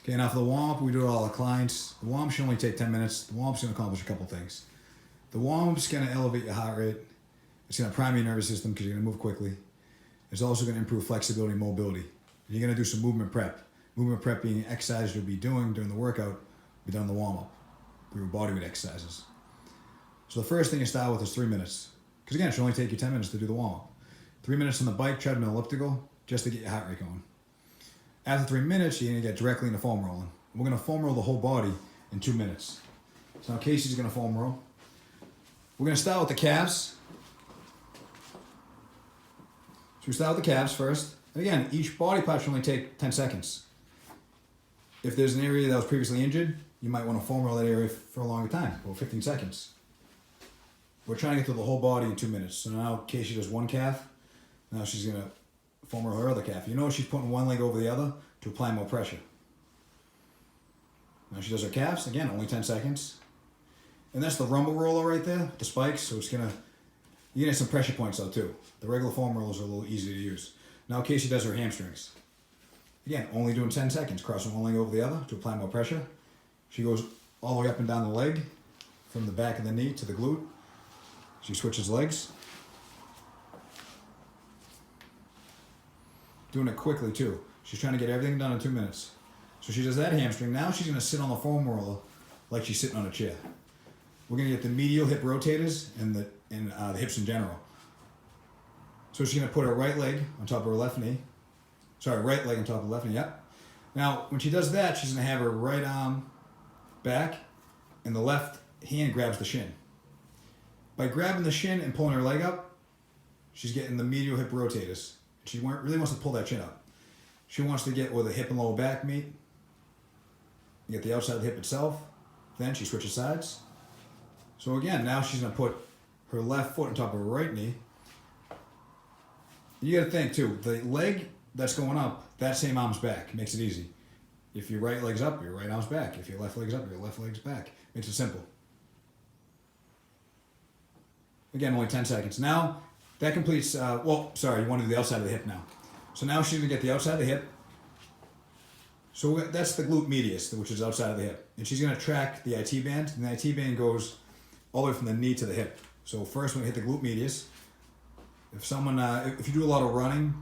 Okay, now for the warm-up, we do it all our clients. The warm-up should only take 10 minutes. The warm-up's going to accomplish a couple things. The warm-up's going to elevate your heart rate. It's going to prime your nervous system because you're going to move quickly. It's also going to improve flexibility and mobility. You're going to do some movement prep. Movement prep being exercise you'll be doing during the workout, be done in the warm-up. Your body weight exercises. So the first thing you start with is 3 minutes. Because again, it should only take you 10 minutes to do the warm-up. 3 minutes on the bike, treadmill, elliptical, just to get your heart rate going. After 3 minutes, you're going to get directly into foam rolling. We're going to foam roll the whole body in 2 minutes. So now Casey's going to foam roll. We're going to start with the calves. So we start with the calves first. And again, each body part should only take 10 seconds. If there's an area that was previously injured, you might want to foam roll that area for a longer time, or 15 seconds. We're trying to get through the whole body in 2 minutes. So now Casey does one calf. Now she's going to foam roll her other calf. You know she's putting one leg over the other to apply more pressure. Now she does her calves, again, only 10 seconds. And that's the rumble roller right there, the spikes, so it's gonna, you're gonna get some pressure points though too. The regular foam rollers are a little easier to use. Now Casey does her hamstrings. Again, only doing 10 seconds, crossing one leg over the other to apply more pressure. She goes all the way up and down the leg, from the back of the knee to the glute. She switches legs. Doing it quickly too. She's trying to get everything done in 2 minutes. So she does that hamstring. Now she's going to sit on the foam roller like she's sitting on a chair. We're going to get the medial hip rotators and the hips in general. So she's going to put her right leg on top of her left knee. Sorry, right leg on top of the left knee, yep. Now, when she does that, she's going to have her right arm back and the left hand grabs the shin. By grabbing the shin and pulling her leg up, she's getting the medial hip rotators. She really wants to pull that chin up. She wants to get where the hip and lower back meet. You get the outside of the hip itself. Then she switches sides. So again, now she's going to put her left foot on top of her right knee. You got to think too, the leg that's going up, that same arm's back. Makes it easy. If your right leg's up, your right arm's back. If your left leg's up, your left leg's back. Makes it simple. Again, only 10 seconds. Now, that completes, you want to do the outside of the hip now. So now she's going to get the outside of the hip. So that's the glute medius, which is outside of the hip. And she's going to track the IT band, and the IT band goes all the way from the knee to the hip. So first we're going to hit the glute medius. If you do a lot of running,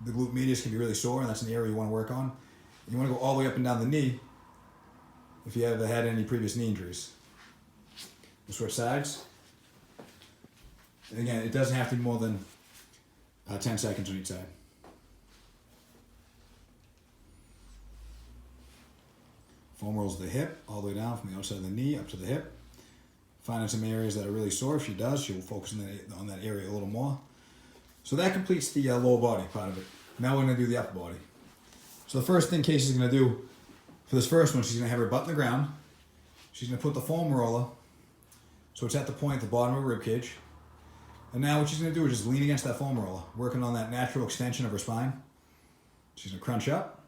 the glute medius can be really sore, and that's an area you want to work on. You want to go all the way up and down the knee if you ever had any previous knee injuries. We'll switch sides. And again, it doesn't have to be more than 10 seconds on each side. Foam rolls the hip all the way down from the outside of the knee up to the hip. Finding some areas that are really sore. If she does, she'll focus on that area a little more. So that completes the lower body part of it. Now we're going to do the upper body. So the first thing Casey's going to do for this first one, she's going to have her butt in the ground. She's going to put the foam roller so it's at the point at the bottom of her rib cage. And now what she's going to do is just lean against that foam roller, working on that natural extension of her spine. She's going to crunch up.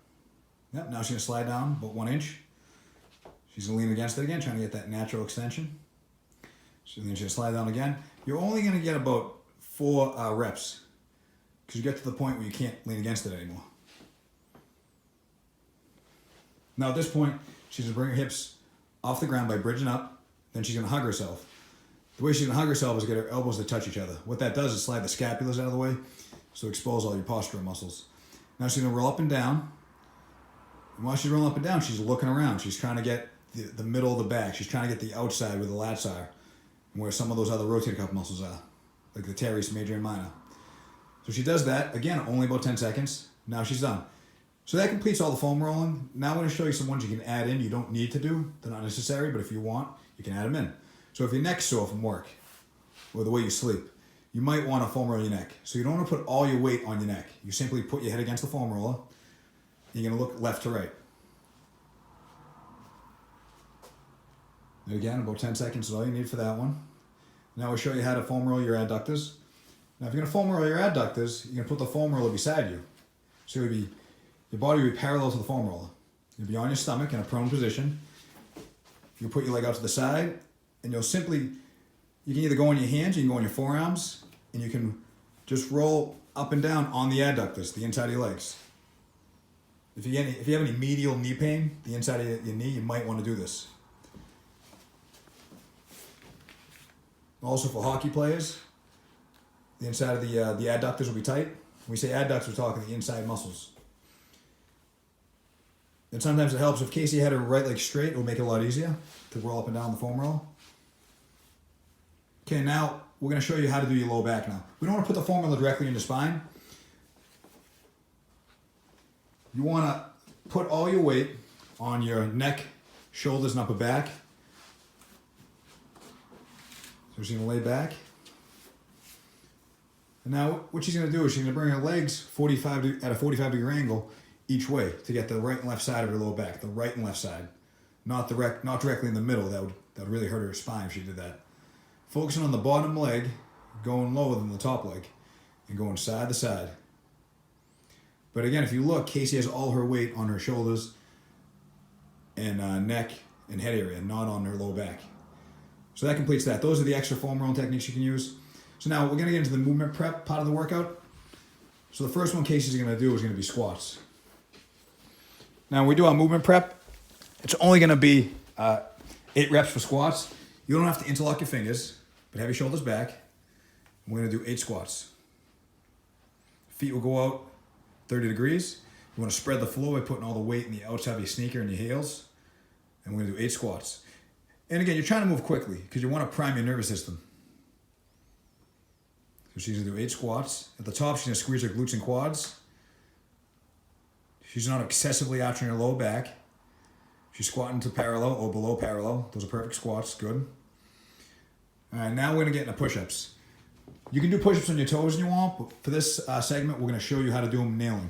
Yep, now she's going to slide down about 1 inch. She's going to lean against it again, trying to get that natural extension. So then she's going to slide down again. You're only going to get about 4 reps because you get to the point where you can't lean against it anymore. Now at this point, she's going to bring her hips off the ground by bridging up. Then she's going to hug herself. The way she's going to hug herself is get her elbows to touch each other. What that does is slide the scapulas out of the way, so expose all your postural muscles. Now she's going to roll up and down. And while she's rolling up and down, she's looking around. She's trying to get the middle of the back. She's trying to get the outside where the lats are, and where some of those other rotator cuff muscles are, like the teres major and minor. So she does that, again, only about 10 seconds. Now she's done. So that completes all the foam rolling. Now I'm going to show you some ones you can add in. You don't need to do. They're not necessary, but if you want, you can add them in. So if your neck's sore from work, or the way you sleep, you might want to foam roll your neck. So you don't want to put all your weight on your neck. You simply put your head against the foam roller. You're going to look left to right. And again, about 10 seconds is all you need for that one. Now we'll show you how to foam roll your adductors. Now if you're going to foam roll your adductors, you're going to put the foam roller beside you. So your body will be parallel to the foam roller. You'll be on your stomach in a prone position. You'll put your leg out to the side, and you can either go on your hands, you can go on your forearms, and you can just roll up and down on the adductors, the inside of your legs. If you have any medial knee pain, the inside of your knee, you might want to do this. Also for hockey players, the inside of the adductors will be tight. When we say adductors, we're talking the inside muscles. And sometimes it helps if Casey had her right leg straight, it will make it a lot easier to roll up and down the foam roll. Okay, now we're going to show you how to do your low back now. We don't want to put the foam roller directly in the spine. You want to put all your weight on your neck, shoulders, and upper back. So she's going to lay back. And now what she's going to do is she's going to bring her legs at a 45 degree angle each way to get the right and left side of her lower back, the right and left side. Not directly in the middle. That would really hurt her spine if she did that. Focusing on the bottom leg, going lower than the top leg, and going side to side. But again, if you look, Casey has all her weight on her shoulders and neck and head area, not on her lower back. So that completes that. Those are the extra foam rolling techniques you can use. So now we're going to get into the movement prep part of the workout. So the first one Casey's going to do is going to be squats. Now when we do our movement prep, it's only going to be 8 reps for squats. You don't have to interlock your fingers, but have your shoulders back. We're going to do 8 squats. Feet will go out 30 degrees. You want to spread the floor by putting all the weight in the outside of your sneaker and your heels. And we're going to do 8 squats. And again, you're trying to move quickly because you want to prime your nervous system. So she's going to do 8 squats. At the top, she's going to squeeze her glutes and quads. She's not excessively arching her lower back. She's squatting to parallel or below parallel. Those are perfect squats. Good. All right, now we're going to get into push-ups. You can do push-ups on your toes if you want, but for this segment, we're going to show you how to do them kneeling.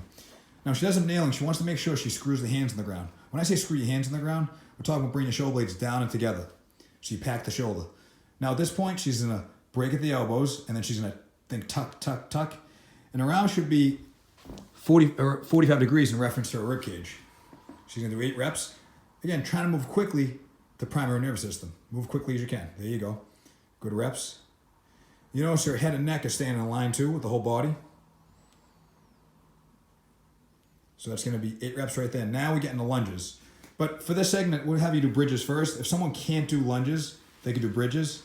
Now, she does them kneeling. She wants to make sure she screws the hands in the ground. When I say screw your hands in the ground, we're talking about bringing your shoulder blades down and together. So you pack the shoulder. Now, at this point, she's going to break at the elbows, and then she's going to think tuck, tuck, tuck. And her arm should be 45 degrees in reference to her rib cage. She's going to do 8 reps. Again, trying to move quickly to prime her nervous system. Move quickly as you can. There you go. Good reps. You notice her head and neck are staying in line too with the whole body. So that's going to be 8 reps right there. Now we get into lunges. But for this segment, we'll have you do bridges first. If someone can't do lunges, they can do bridges.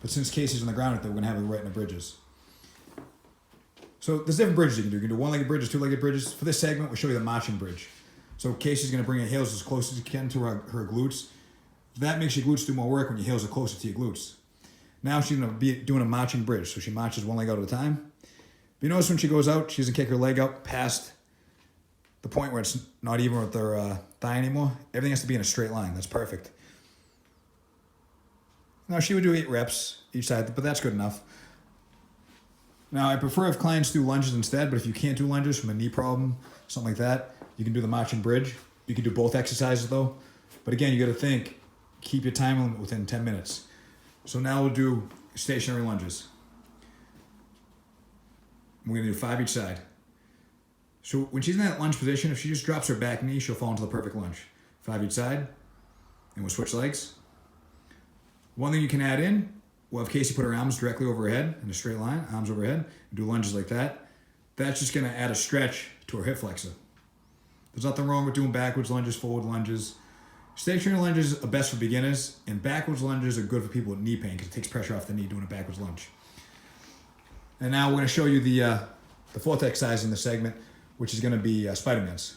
But since Casey's on the ground, we're going to have her right in the bridges. So there's different bridges you can do. You can do 1-legged bridges, 2-legged bridges. For this segment, we'll show you the marching bridge. So Casey's going to bring her heels as close as you can to her glutes. That makes your glutes do more work when your heels are closer to your glutes. Now she's going to be doing a marching bridge. So she marches 1 leg out at a time. But you notice when she goes out, she doesn't kick her leg up past the point where it's not even with her thigh anymore. Everything has to be in a straight line. That's perfect. Now she would do 8 reps each side, but that's good enough. Now I prefer if clients do lunges instead, but if you can't do lunges from a knee problem, something like that, you can do the marching bridge. You can do both exercises though. But again, you got to think, keep your time limit within 10 minutes. So now we'll do stationary lunges. We're going to do 5 each side. So when she's in that lunge position, if she just drops her back knee, she'll fall into the perfect lunge. 5 each side. And we'll switch legs. One thing you can add in, we'll have Casey put her arms directly over her head in a straight line, arms over her head, and do lunges like that. That's just going to add a stretch to her hip flexor. There's nothing wrong with doing backwards lunges, forward lunges. Stationary lunges are best for beginners, and backwards lunges are good for people with knee pain because it takes pressure off the knee doing a backwards lunge. And now we're going to show you the 4th exercise in the segment, which is going to be Spider-Mans.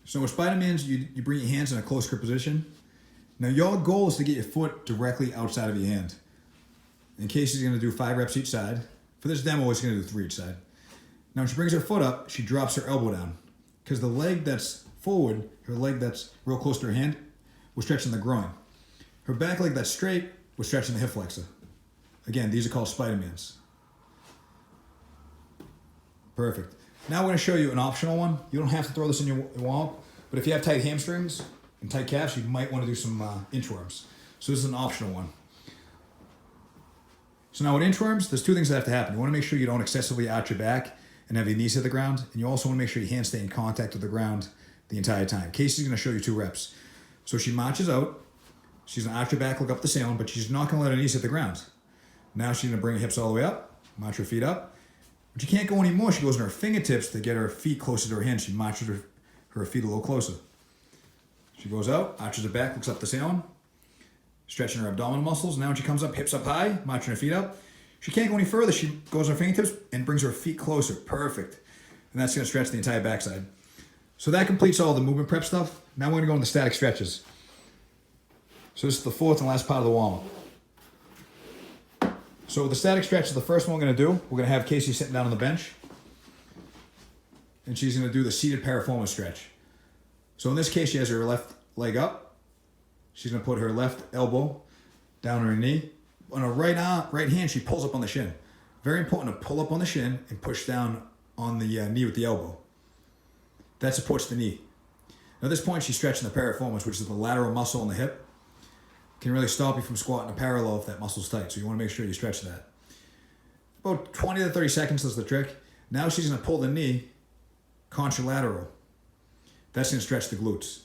So with Spider-Mans, you bring your hands in a close grip position. Now your goal is to get your foot directly outside of your hand. In case she's going to do 5 reps each side. For this demo, it's going to do 3 each side. Now when she brings her foot up, she drops her elbow down. Because the leg that's forward, her leg that's real close to her hand, will stretch in the groin. Her back leg that's straight will stretch in the hip flexor. Again, these are called Spider-Mans. Perfect. Now we're going to show you an optional one. You don't have to throw this in your warm-up, but if you have tight hamstrings and tight calves, you might want to do some inchworms. So this is an optional one. So now with inchworms, there's 2 things that have to happen. You want to make sure you don't excessively arch your back and have your knees hit the ground, and you also want to make sure your hands stay in contact with the ground the entire time. Casey's going to show you 2 reps. So she marches out. She's going to arch her back, look up the ceiling, but she's not going to let her knees hit the ground. Now she's going to bring her hips all the way up, march her feet up. When she can't go anymore, she goes in her fingertips to get her feet closer to her hands. She marches her feet a little closer. She goes out, arches her back, looks up the ceiling, stretching her abdominal muscles. Now when she comes up, hips up high, marching her feet up. She can't go any further. She goes on her fingertips and brings her feet closer. Perfect. And that's going to stretch the entire backside. So that completes all the movement prep stuff. Now we're going to go into static stretches. So this is the fourth and last part of the warm-up. So the static stretch is the first one we're going to do. We're going to have Casey sitting down on the bench. And she's going to do the seated piriformis stretch. So in this case, she has her left leg up. She's going to put her left elbow down on her knee. On her right hand, she pulls up on the shin. Very important to pull up on the shin and push down on the knee with the elbow. That supports the knee. Now at this point, she's stretching the piriformis, which is the lateral muscle in the hip. Can really stop you from squatting a parallel if that muscle's tight. So you want to make sure you stretch that. About 20 to 30 seconds is the trick. Now she's going to pull the knee contralateral. That's going to stretch the glutes.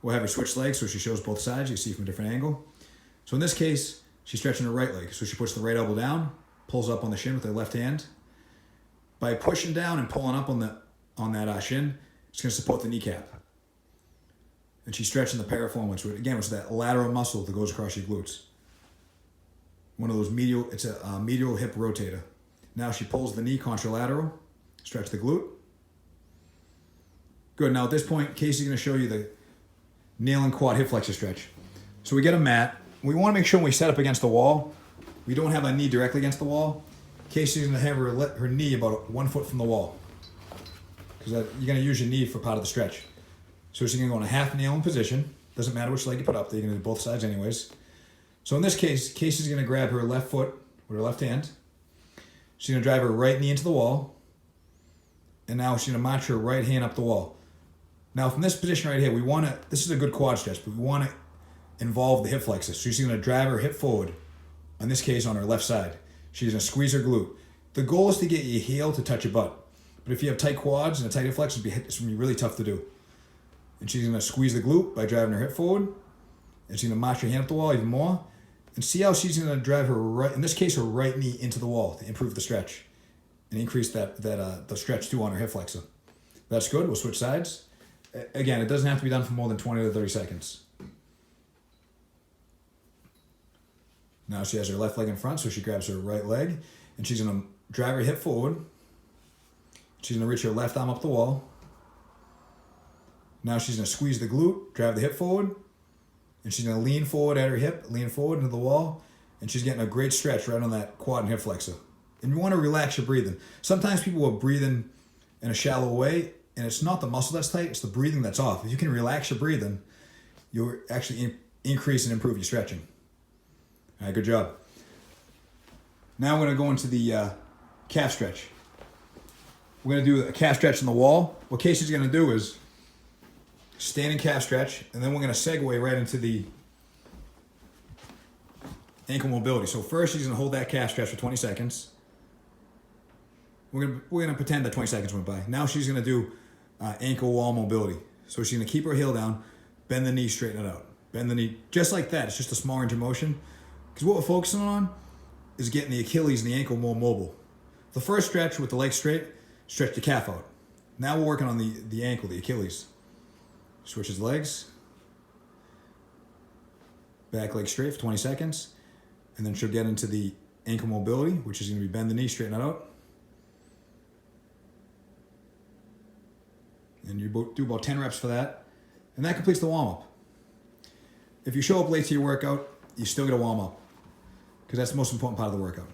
We'll have her switch legs so she shows both sides. You can see from a different angle. So in this case, she's stretching her right leg. So she puts the right elbow down, pulls up on the shin with her left hand. By pushing down and pulling up on that shin, it's going to support the kneecap. And she's stretching the piriformis, which is that lateral muscle that goes across your glutes. One of those it's a medial hip rotator. Now she pulls the knee contralateral, stretch the glute. Good, now at this point, Casey's going to show you the nail and quad hip flexor stretch. So we get a mat. We want to make sure when we set up against the wall, we don't have a knee directly against the wall. Casey's going to have her knee about 1 foot from the wall. Because you're going to use your knee for part of the stretch. So she's going to go in a half nail in position. Doesn't matter which leg you put up. You're going to do both sides anyways. So in this case, Casey's going to grab her left foot with her left hand. She's going to drive her right knee into the wall. And now she's going to march her right hand up the wall. Now from this position right here, this is a good quad stretch, but we want to involve the hip flexor. So she's going to drive her hip forward, in this case on her left side. She's going to squeeze her glute. The goal is to get your heel to touch your butt. But if you have tight quads and a tight hip flexor, it's going to be really tough to do. And she's going to squeeze the glute by driving her hip forward. And she's going to march her hand up the wall even more. And see how she's going to drive her right, in this case, her right knee into the wall to improve the stretch. And increase the stretch too on her hip flexor. That's good. We'll switch sides. Again, it doesn't have to be done for more than 20 to 30 seconds. Now she has her left leg in front, so she grabs her right leg. And she's going to drive her hip forward. She's going to reach her left arm up the wall. Now she's going to squeeze the glute, drive the hip forward, and she's going to lean forward at her hip, lean forward into the wall, and she's getting a great stretch right on that quad and hip flexor. And you want to relax your breathing. Sometimes people will breathe in a shallow way, and it's not the muscle that's tight, it's the breathing that's off. If you can relax your breathing, you'll actually increase and improve your stretching. All right, good job. Now we're going to go into the calf stretch. We're going to do a calf stretch on the wall. What Casey's going to do is standing calf stretch, and then we're going to segue right into the ankle mobility. So first, she's going to hold that calf stretch for 20 seconds. We're going to pretend that 20 seconds went by. Now she's going to do ankle wall mobility. So she's going to keep her heel down, bend the knee, straighten it out. Bend the knee, just like that. It's just a small range of motion. Because what we're focusing on is getting the Achilles and the ankle more mobile. The first stretch with the leg straight, stretch the calf out. Now we're working on the ankle, the Achilles. Switches legs. Back leg straight for 20 seconds. And then she'll get into the ankle mobility, which is going to be bend the knee, straighten it out. And you do about 10 reps for that. And that completes the warm-up. If you show up late to your workout, you still get a warm-up. Because that's the most important part of the workout.